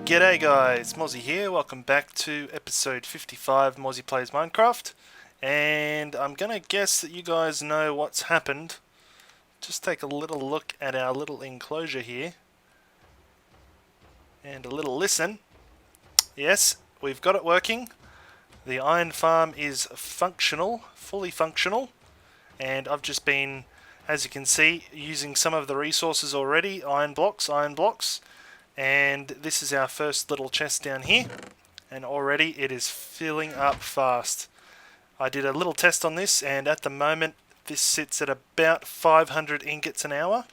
G'day guys, Morezy here, welcome back to episode 55 Morezy Plays Minecraft, and I'm gonna guess that you guys know what's happened. Just take a little look at our little enclosure here, and a little listen. Yes, we've got it working. The iron farm is functional, fully functional, and I've just been, as you can see, using some of the resources already, iron blocks, and this is our first little chest down here, and already it is filling up fast. I did a little test on this, and at the moment this sits at about 500 ingots an hour.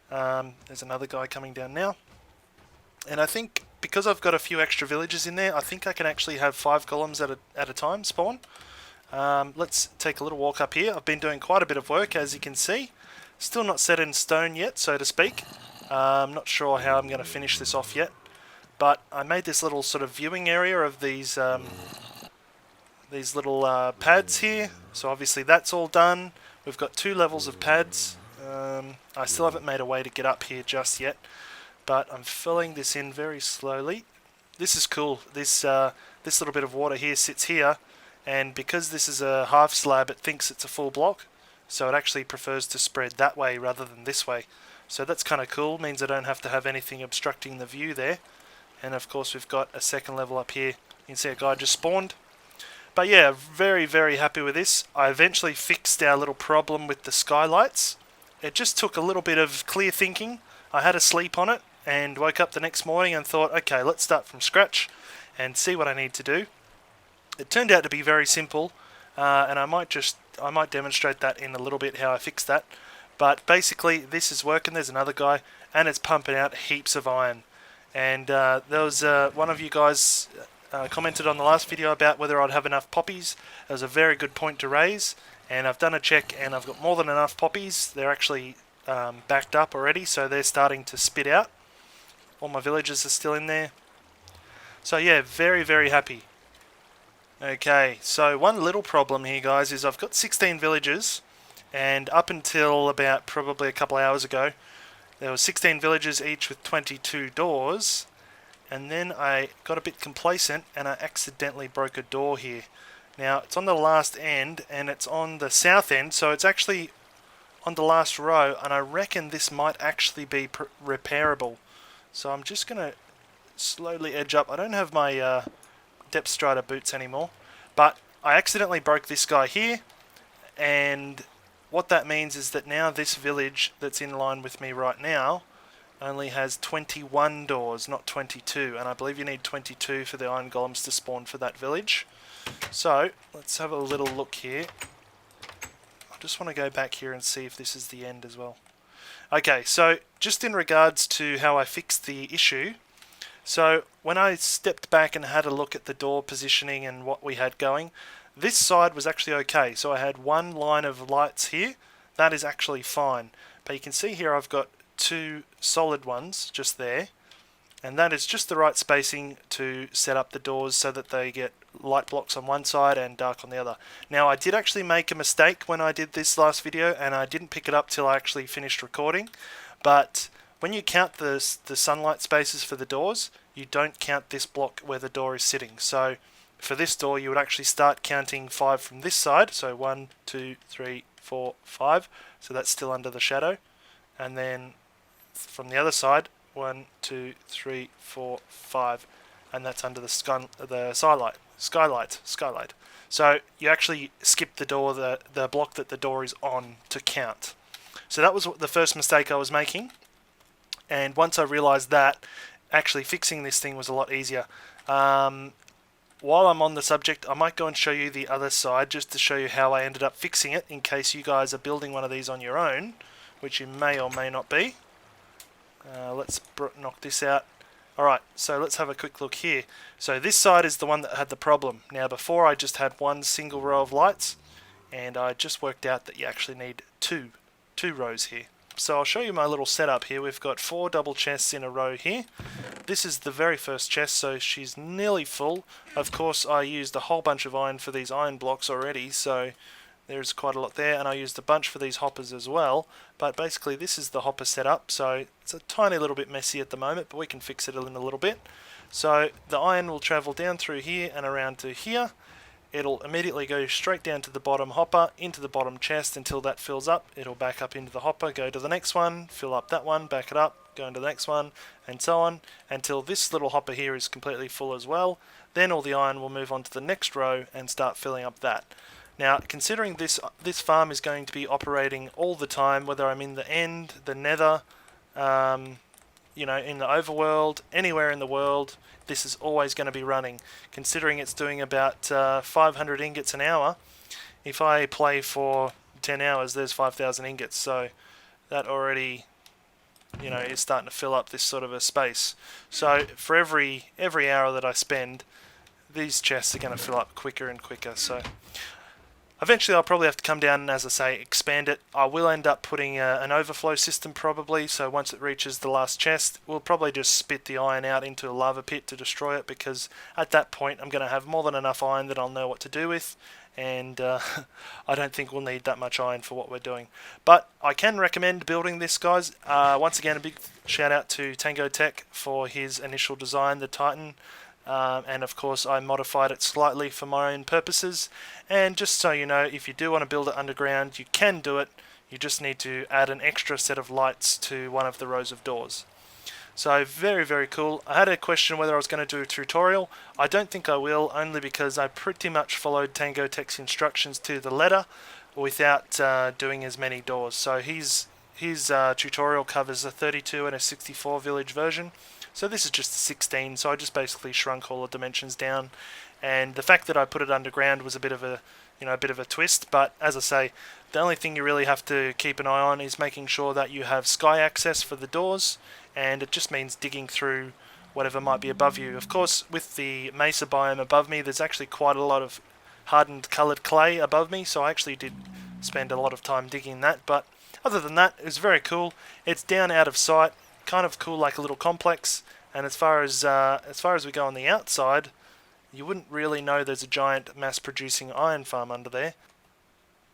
There's another guy coming down now, and I think because I've got a few extra villagers in there, I think I can actually have 5 golems at a time spawn. Let's take a little walk up here. I've been doing quite a bit of work, as you can see. Still not set in stone yet, so to speak. I'm not sure how I'm going to finish this off yet, but I made this little sort of viewing area of these little pads here. So obviously that's all done. We've got 2 levels of pads. I still haven't made a way to get up here just yet, but I'm filling this in very slowly. This is cool. This little bit of water here sits here, and because this is a half slab, it thinks it's a full block, so it actually prefers to spread that way rather than this way. So that's kind of cool, means I don't have to have anything obstructing the view there. And of course we've got a second level up here. You can see a guy just spawned. But yeah, very, very happy with this. I eventually fixed our little problem with the skylights. It just took a little bit of clear thinking. I had a sleep on it and woke up the next morning and thought, okay, let's start from scratch and see what I need to do. It turned out to be very simple, and I might demonstrate that in a little bit, how I fixed that. But basically this is working. There's another guy, and it's pumping out heaps of iron. And there was one of you guys commented on the last video about whether I'd have enough poppies. That was a very good point to raise, and I've done a check and I've got more than enough poppies. They're actually backed up already, so they're starting to spit out. All my villagers are still in there. So yeah, very, very happy. Okay, so one little problem here, guys, is I've got 16 villagers, and up until about probably a couple of hours ago, there were 16 villagers each with 22 doors, and then I got a bit complacent and I accidentally broke a door here. Now it's on the last end and it's on the south end, so it's actually on the last row, and I reckon this might actually be repairable. So I'm just going to slowly edge up. I don't have my depth strider boots anymore, but I accidentally broke this guy here, and what that means is that now this village that's in line with me right now only has 21 doors, not 22, and I believe you need 22 for the iron golems to spawn for that village. So let's have a little look here. I just want to go back here and see if this is the end as well. Okay, so just in regards to how I fixed the issue, so when I stepped back and had a look at the door positioning and what we had going, this side was actually okay. So I had one line of lights here. That is actually fine. But you can see here I've got 2 solid ones just there. And that is just the right spacing to set up the doors so that they get light blocks on one side and dark on the other. Now I did actually make a mistake when I did this last video, and I didn't pick it up till I actually finished recording. But when you count the sunlight spaces for the doors, you don't count this block where the door is sitting. So for this door, you would actually start counting 5 from this side. So 1, 2, 3, 4, 5. So that's still under the shadow. And then from the other side, 1, 2, 3, 4, 5. And that's under the skylight. So you actually skip the door, the block that the door is on, to count. So that was the first mistake I was making. And once I realized that, actually fixing this thing was a lot easier. While I'm on the subject, I might go and show you the other side just to show you how I ended up fixing it, in case you guys are building one of these on your own, which you may or may not be. Let's knock this out. Alright, so let's have a quick look here. So this side is the one that had the problem. Now before I just had one single row of lights, and I just worked out that you actually need two rows here. So I'll show you my little setup here. We've got 4 double chests in a row here. This is the very first chest, so she's nearly full. Of course, I used a whole bunch of iron for these iron blocks already, so There's quite a lot there, and I used a bunch for these hoppers as well. But basically this is the hopper setup, so it's a tiny little bit messy at the moment, but we can fix it in a little bit. So the iron will travel down through here and around to here. It'll immediately go straight down to the bottom hopper, into the bottom chest until that fills up. It'll back up into the hopper, go to the next one, fill up that one, back it up, go into the next one, and so on, until this little hopper here is completely full as well. Then all the iron will move on to the next row and start filling up that. Now, considering this farm is going to be operating all the time, whether I'm in the end, the nether, you know, in the overworld, anywhere in the world, this is always going to be running. Considering it's doing about 500 ingots an hour, if I play for 10 hours, there's 5,000 ingots. So that already, you know, is starting to fill up this sort of a space. So for every hour that I spend, these chests are going to fill up quicker and quicker. So eventually I'll probably have to come down and, as I say, expand it. I will end up putting an overflow system probably, so once it reaches the last chest, we'll probably just spit the iron out into a lava pit to destroy it, because at that point I'm going to have more than enough iron that I'll know what to do with, and I don't think we'll need that much iron for what we're doing. But I can recommend building this, guys. Once again, a big shout out to TangoTek for his initial design, the Titan. And of course I modified it slightly for my own purposes, and just so you know, if you do want to build it underground, you can do it. You just need to add an extra set of lights to one of the rows of doors. So very, very cool. I had a question whether I was going to do a tutorial. I don't think I will, only because I pretty much followed TangoTek's instructions to the letter without doing as many doors. So his tutorial covers a 32 and a 64 village version. So this is just a 16, so I just basically shrunk all the dimensions down, and the fact that I put it underground was a bit of a, you know, a bit of a twist. But as I say, the only thing you really have to keep an eye on is making sure that you have sky access for the doors, and it just means digging through whatever might be above you. Of course, with the mesa biome above me, there's actually quite a lot of hardened coloured clay above me, so I actually did spend a lot of time digging that. But other than that, it's very cool. It's down out of sight. Kind of cool, like a little complex, and as far as we go on the outside, you wouldn't really know there's a giant mass-producing iron farm under there.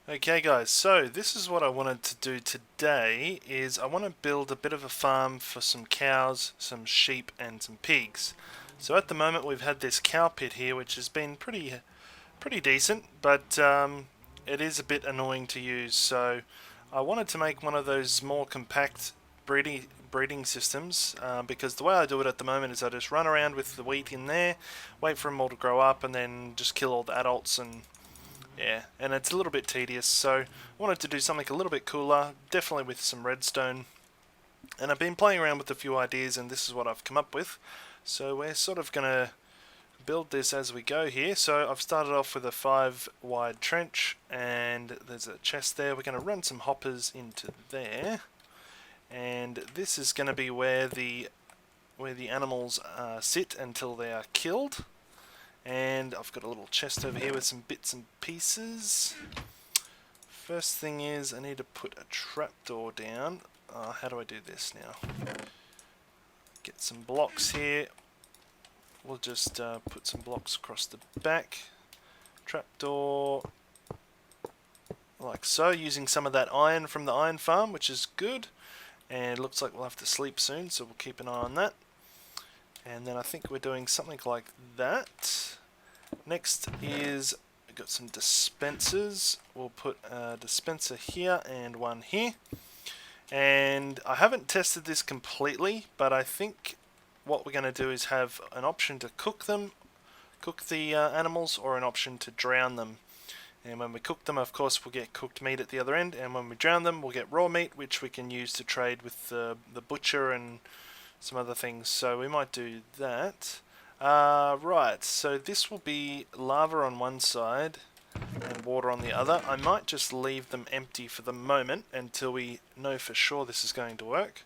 Okay guys, so this is what I wanted to do today, is I want to build a bit of a farm for some cows, some sheep and some pigs. So at the moment we've had this cow pit here, which has been pretty decent, but it is a bit annoying to use, so I wanted to make one of those more compact breeding systems, because the way I do it at the moment is I just run around with the wheat in there, wait for them all to grow up, and then just kill all the adults, and yeah, and it's a little bit tedious. So I wanted to do something a little bit cooler, definitely with some redstone, and I've been playing around with a few ideas, and this is what I've come up with. So we're sort of gonna build this as we go here. So I've started off with a 5 wide trench, and there's a chest there. We're going to run some hoppers into there. And this is going to be where the animals sit until they are killed. And I've got a little chest over here with some bits and pieces. First thing is I need to put a trapdoor down. How do I do this now? Get some blocks here. We'll just put some blocks across the back. Trapdoor, like so, using some of that iron from the iron farm, which is good. And it looks like we'll have to sleep soon, so we'll keep an eye on that. And then I think we're doing something like that. Next is, we've got some dispensers. We'll put a dispenser here and one here. And I haven't tested this completely, but I think what we're going to do is have an option to cook the animals, or an option to drown them. And when we cook them, of course, we'll get cooked meat at the other end, and when we drown them, we'll get raw meat, which we can use to trade with the butcher and some other things. So we might do that. Right, so this will be lava on one side and water on the other. I might just leave them empty for the moment until we know for sure this is going to work.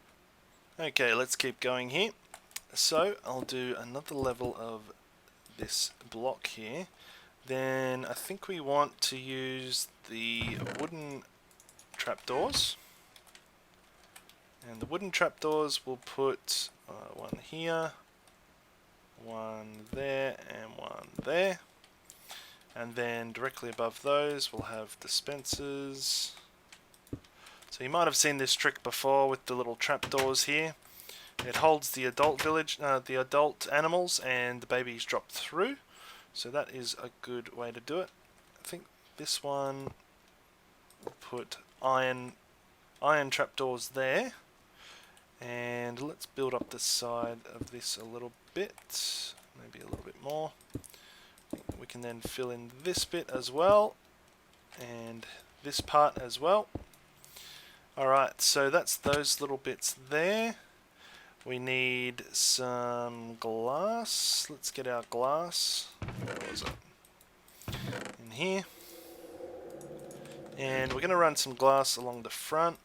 Okay, let's keep going here. So I'll do another level of this block here. Then I think we want to use the wooden trapdoors. And the wooden trapdoors will put one here, one there, and one there. And then directly above those we'll have dispensers. So you might have seen this trick before with the little trapdoors here. It holds the adult the adult animals, and the babies drop through. So that is a good way to do it. I think this one will put iron trapdoors there. And let's build up the side of this a little bit, maybe a little bit more. We can then fill in this bit as well, and this part as well. Alright, so that's those little bits there. We need some glass. Let's get our glass. Where was it? In here. And we're going to run some glass along the front.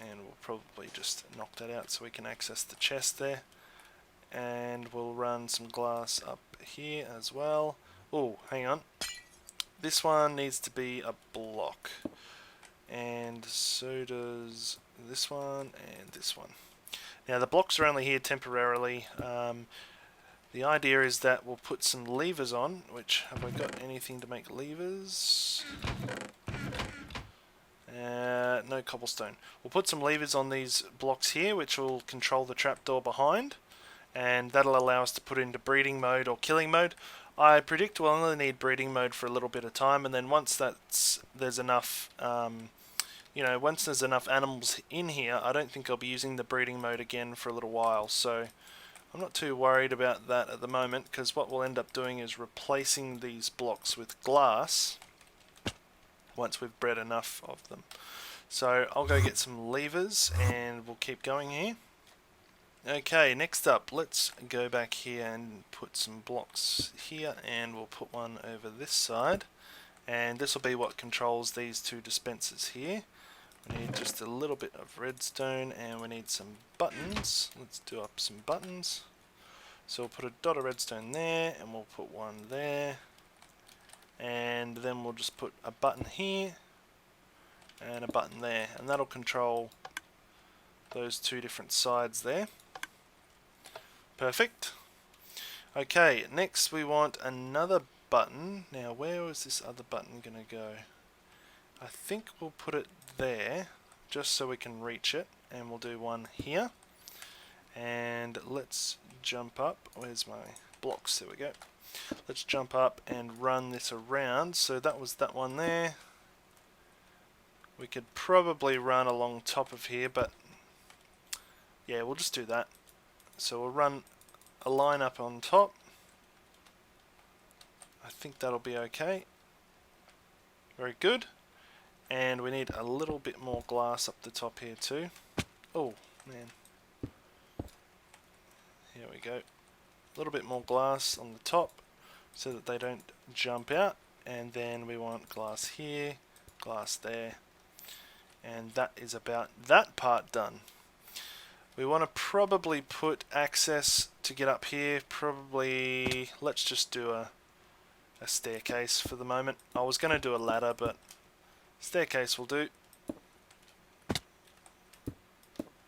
And we'll probably just knock that out so we can access the chest there. And we'll run some glass up here as well. Oh, hang on. This one needs to be a block. And so does this one and this one. Now the blocks are only here temporarily. The idea is that we'll put some levers on, which, have I got anything to make levers? No cobblestone. We'll put some levers on these blocks here, which will control the trapdoor behind, and that'll allow us to put into breeding mode or killing mode. I predict we'll only need breeding mode for a little bit of time, and then once there's enough, once there's enough animals in here, I don't think I'll be using the breeding mode again for a little while. So I'm not too worried about that at the moment, because what we'll end up doing is replacing these blocks with glass once we've bred enough of them. So I'll go get some levers and we'll keep going here. Okay, next up, let's go back here and put some blocks here, and we'll put one over this side, and this will be what controls these two dispensers here. We need just a little bit of redstone, and we need some buttons. Let's do up some buttons. So we'll put a dot of redstone there, and we'll put one there, and then we'll just put a button here and a button there, and that'll control those two different sides there. Perfect. Okay, next we want another button. Now where was this other button gonna go? I think we'll put it there just so we can reach it, and we'll do one here. And let's jump up. Where's my blocks? There we go. Let's jump up and run this around. So that was that one there. We could probably run along top of here, but yeah, we'll just do that. So we'll run a line up on top. I think that'll be okay. Very good. And we need a little bit more glass up the top here too. Oh man. Here we go. A little bit more glass on the top so that they don't jump out. And then we want glass here, glass there. And that is about that part done. We want to probably put access to get up here. Probably, let's just do a staircase for the moment. I was going to do a ladder, but staircase will do.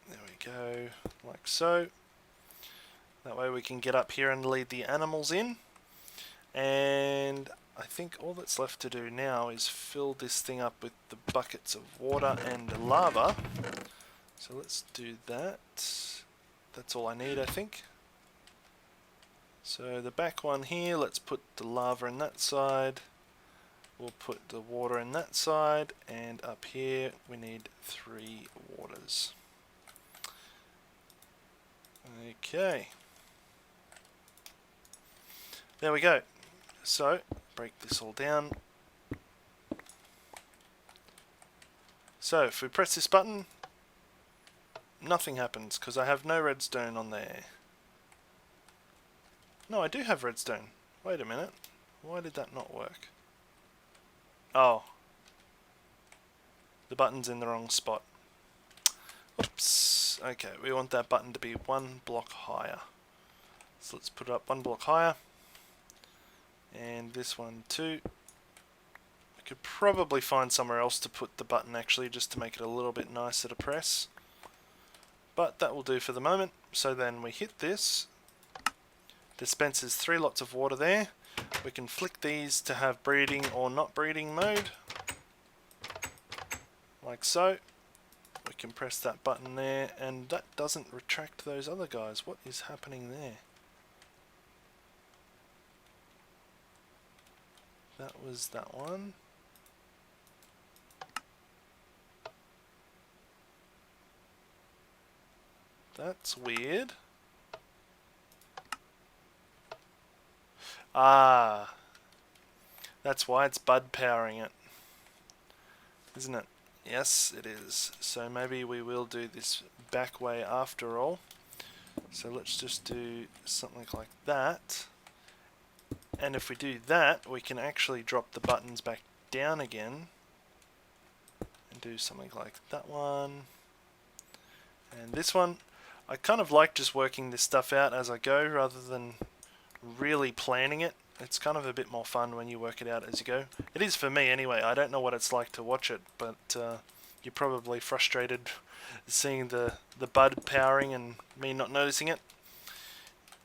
There we go, like so. That way we can get up here and lead the animals in. And I think all that's left to do now is fill this thing up with the buckets of water and lava. So let's do that. That's all I need, I think. So the back one here, let's put the lava in that side. We'll put the water in that side, and up here we need 3 waters. Okay. There we go. So, break this all down. So, if we press this button, nothing happens because I have no redstone on there. No, I do have redstone. Wait a minute. Why did that not work? Oh. The button's in the wrong spot. Oops. Okay, we want that button to be 1 block higher. So let's put it up 1 block higher. And this one too. I could probably find somewhere else to put the button actually, just to make it a little bit nicer to press. But that will do for the moment. So then we hit this. Dispenses 3 lots of water there. We can flick these to have breeding or not breeding mode, like so. We can press that button there, and that doesn't retract those other guys. What is happening there? That was that one. That's weird. Ah, that's why it's bud powering it, isn't it? Yes, it is. So maybe we will do this back way after all. So let's just do something like that. And if we do that, we can actually drop the buttons back down again and do something like that one. And this one, I kind of like just working this stuff out as I go rather than really planning it. It's kind of a bit more fun when you work it out as you go. It is for me anyway. I don't know what it's like to watch it, but you're probably frustrated seeing the bud powering and me not noticing it.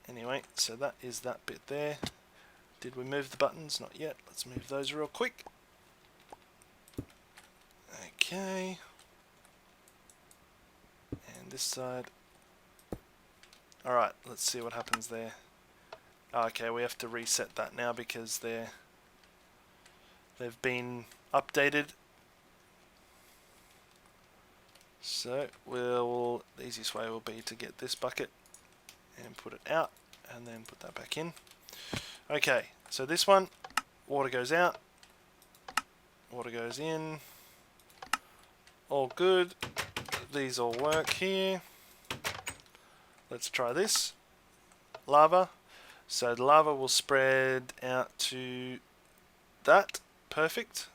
Anyway, so that is that bit there. Did we move the buttons? Not yet. Let's move those real quick. Okay. And this side. Alright, let's see what happens there. Okay, we have to reset that now because they've been updated. So the easiest way will be to get this bucket and put it out and then put that back in. Okay, so this one, water goes out, water goes in, all good. These all work here. Let's try this. Lava. So the lava will spread out to that. Perfect.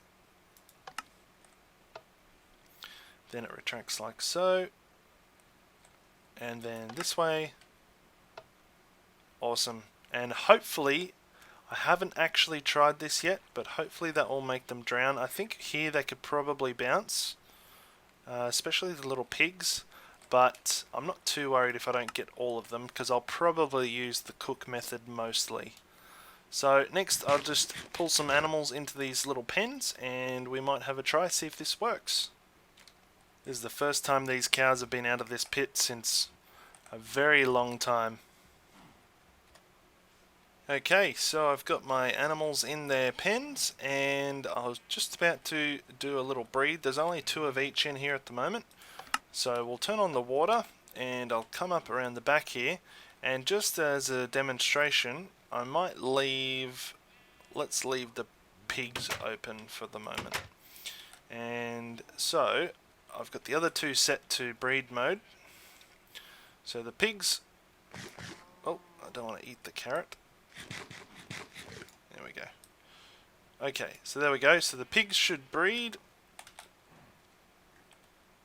Then it retracts like so. And then this way. Awesome. And hopefully, I haven't actually tried this yet, but hopefully that will make them drown. I think here they could probably bounce, especially the little pigs. But I'm not too worried if I don't get all of them, because I'll probably use the cook method mostly. So next I'll just pull some animals into these little pens and we might have a try, see if this works. This is the first time these cows have been out of this pit since a very long time. Okay, so I've got my animals in their pens and I was just about to do a little breed. There's only 2 of each in here at the moment. So we'll turn on the water and I'll come up around the back here, and just as a demonstration I might let's leave the pigs open for the moment. And so I've got the other 2 set to breed mode. So the pigs, oh, I don't want to eat the carrot. There we go. Okay, so there we go. So the pigs should breed.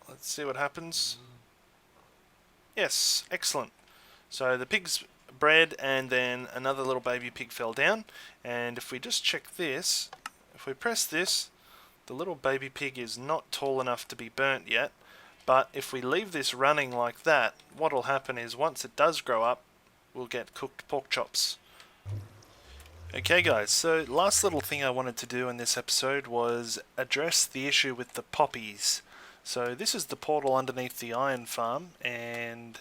Let's see what happens. Yes, excellent. So the pigs bred and then another little baby pig fell down. And if we just check this, if we press this, the little baby pig is not tall enough to be burnt yet. But if we leave this running like that, what will happen is once it does grow up, we'll get cooked pork chops. Okay guys, so last little thing I wanted to do in this episode was address the issue with the poppies. So this is the portal underneath the iron farm, and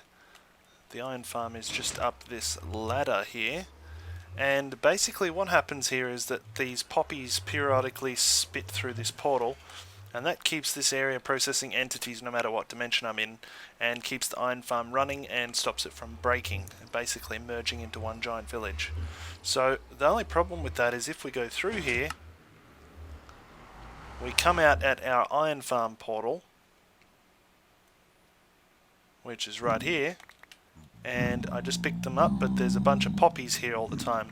the iron farm is just up this ladder here. And basically what happens here is that these poppies periodically spit through this portal, and that keeps this area processing entities no matter what dimension I'm in, and keeps the iron farm running and stops it from breaking, basically merging into one giant village. So the only problem with that is if we go through here, we come out at our iron farm portal, which is right here, and I just picked them up, but there's a bunch of poppies here all the time,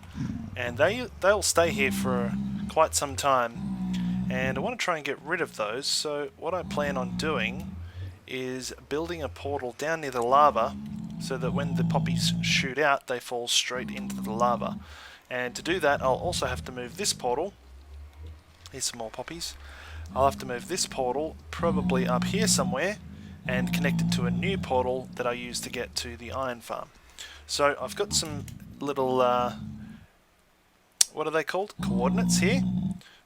and they'll stay here for quite some time, and I want to try and get rid of those. So what I plan on doing is building a portal down near the lava so that when the poppies shoot out they fall straight into the lava. And to do that I'll also have to move this portal. Here's some more poppies. I'll have to move this portal probably up here somewhere and connect it to a new portal that I use to get to the iron farm. So I've got some little what are they called? Coordinates here.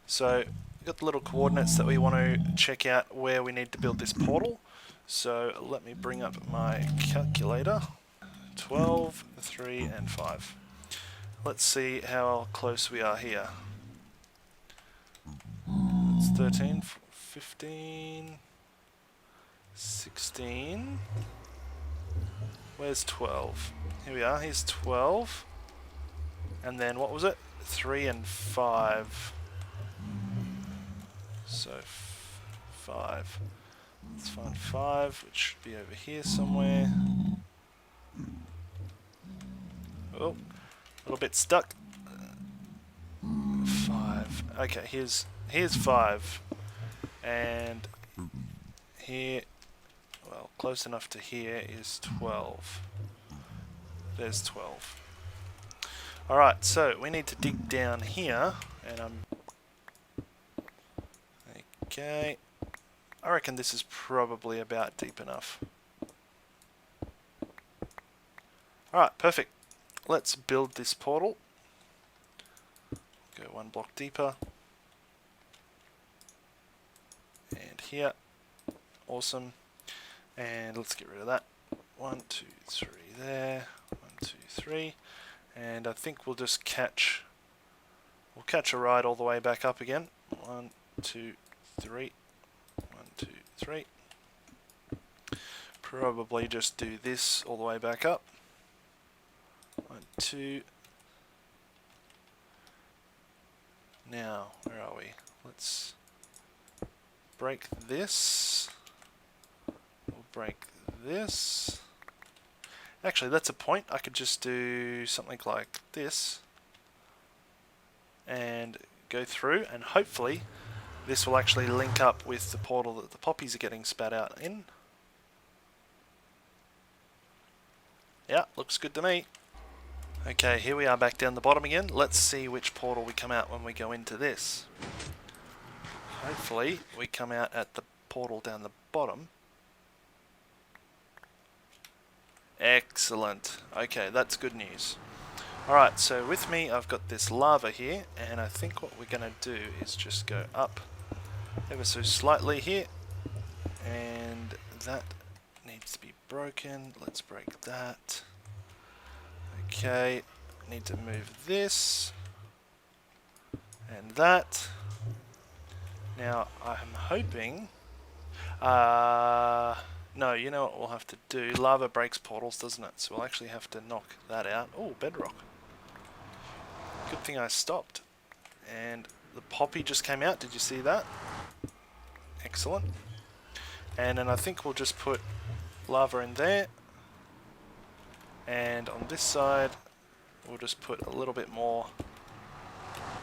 So we've got the little coordinates that we want to check out where we need to build this portal. So let me bring up my calculator. 12, 3 and 5. Let's see how close we are here. It's 13, 15, 16. Where's 12? Here we are, here's 12. And then what was it? 3 and 5. So 5. Let's find 5, which should be over here somewhere. Oh, a little bit stuck. 5. Okay, here's 5. And here, well, close enough to here is 12. There's 12. Alright, so we need to dig down here, and okay, I reckon this is probably about deep enough. Alright, perfect. Let's build this portal. Go one block deeper. And here. Awesome. And let's get rid of that. 1, 2, 3 there. 1, 2, 3. And I think we'll just catch a ride all the way back up again. 1, 2, 3. 1, 2, 3. Probably just do this all the way back up. 1, 2. Now, where are we? Let's break this. We'll break this. Actually, that's a point. I could just do something like this and go through, and hopefully this will actually link up with the portal that the poppies are getting spat out in. Yeah, looks good to me. Okay, here we are back down the bottom again. Let's see which portal we come out when we go into this. Hopefully we come out at the portal down the bottom. Excellent. Okay, that's good news. Alright, so with me I've got this lava here, and I think what we're going to do is just go up ever so slightly here, and that needs to be broken. Let's break that. Okay, need to move this and that. Now I'm hoping no, you know what we'll have to do? Lava breaks portals, doesn't it? So we'll actually have to knock that out. Oh, bedrock. Good thing I stopped. And the poppy just came out. Did you see that? Excellent. And then I think we'll just put lava in there. And on this side, we'll just put a little bit more.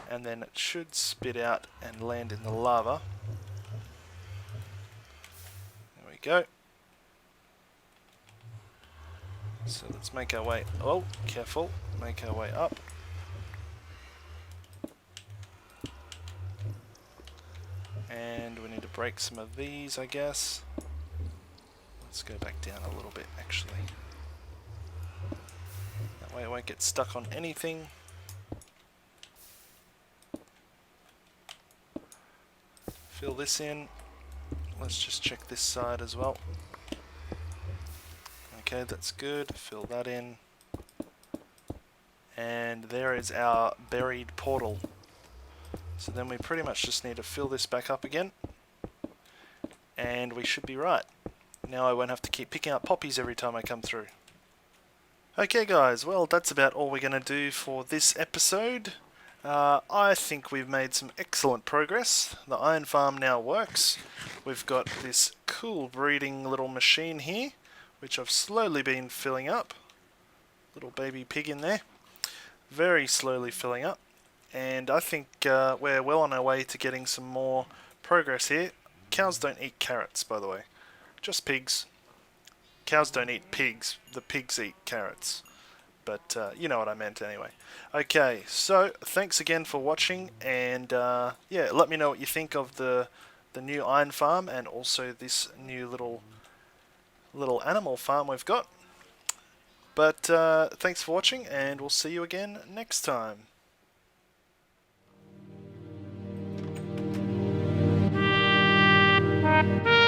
And then it should spit out and land in the lava. There we go. So let's make our way, oh, careful, make our way up. And we need to break some of these, I guess. Let's go back down a little bit, actually. That way it won't get stuck on anything. Fill this in. Let's just check this side as well. Okay, that's good. Fill that in. And there is our buried portal. So then we pretty much just need to fill this back up again. And we should be right. Now I won't have to keep picking up poppies every time I come through. Okay guys, well that's about all we're going to do for this episode. I think we've made some excellent progress. The iron farm now works. We've got this cool breeding little machine here, which I've slowly been filling up. Little baby pig in there. Very slowly filling up. And I think we're well on our way to getting some more progress here. Cows don't eat carrots, by the way. Just pigs. Cows don't eat pigs. The pigs eat carrots. But you know what I meant anyway. Okay, so thanks again for watching. And yeah, let me know what you think of the new iron farm and also this new little animal farm we've got. But thanks for watching, and we'll see you again next time. you.